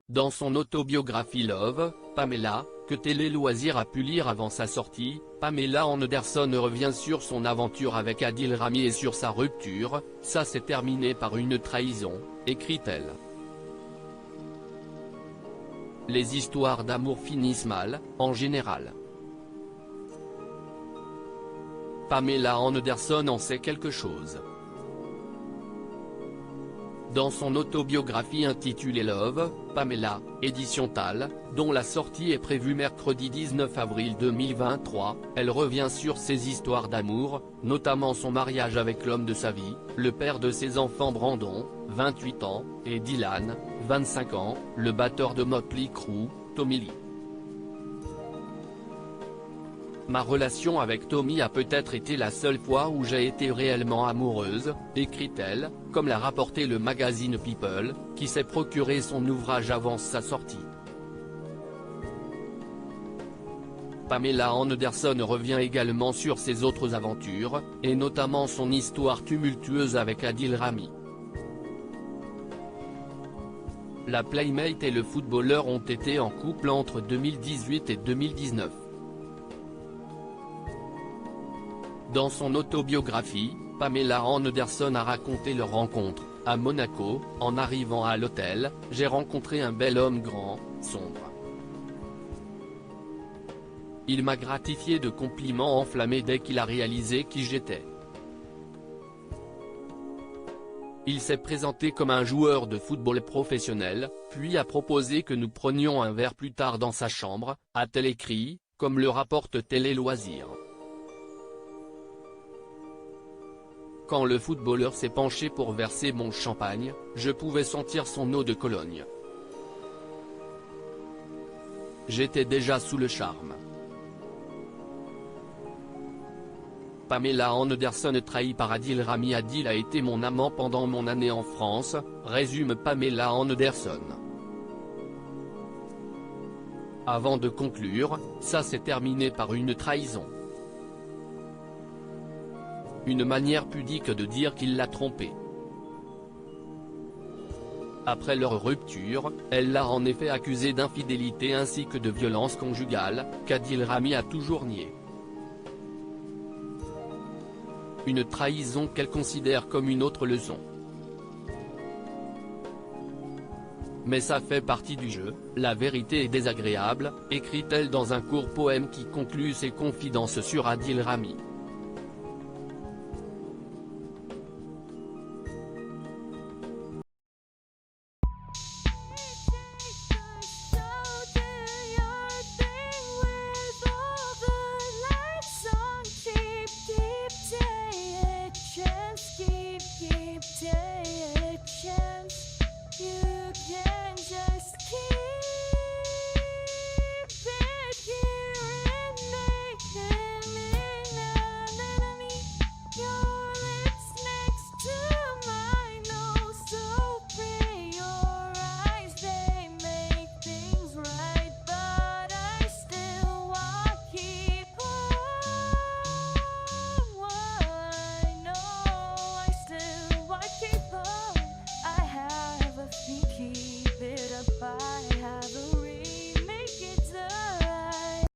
Dans son autobiographie Love, Pamela, que Télé Loisirs a pu lire avant sa sortie, Pamela Anderson revient sur son aventure avec Adil Rami et sur sa rupture. « Ça s'est terminé par une trahison », écrit-elle. Les histoires d'amour finissent mal, en général. Pamela Anderson en sait quelque chose. Dans son autobiographie intitulée Love, Pamela, édition Tal, dont la sortie est prévue mercredi 19 avril 2023, elle revient sur ses histoires d'amour, notamment son mariage avec l'homme de sa vie, le père de ses enfants Brandon, 28 ans, et Dylan, 25 ans, le batteur de Motley Crue, Tommy Lee. Ma relation avec Tommy a peut-être été la seule fois où j'ai été réellement amoureuse, écrit-elle, comme l'a rapporté le magazine People, qui s'est procuré son ouvrage avant sa sortie. Pamela Anderson revient également sur ses autres aventures, et notamment son histoire tumultueuse avec Adil Rami. La Playmate et le footballeur ont été en couple entre 2018 et 2019. Dans son autobiographie, Pamela Anderson a raconté leur rencontre. À Monaco, en arrivant à l'hôtel, j'ai rencontré un bel homme grand, sombre. Il m'a gratifié de compliments enflammés dès qu'il a réalisé qui j'étais. Il s'est présenté comme un joueur de football professionnel, puis a proposé que nous prenions un verre plus tard dans sa chambre, a-t-elle écrit, comme le rapporte Télé Loisirs. Quand le footballeur s'est penché pour verser mon champagne, je pouvais sentir son eau de Cologne. J'étais déjà sous le charme. Pamela Anderson trahie par Adil Rami. Adil a été mon amant pendant mon année en France, résume Pamela Anderson. Avant de conclure, ça s'est terminé par une trahison. Une manière pudique de dire qu'il l'a trompée. Après leur rupture, elle l'a en effet accusé d'infidélité ainsi que de violence conjugale, qu'Adil Rami a toujours nié. Une trahison qu'elle considère comme une autre leçon. Mais ça fait partie du jeu, la vérité est désagréable, écrit-elle dans un court poème qui conclut ses confidences sur Adil Rami.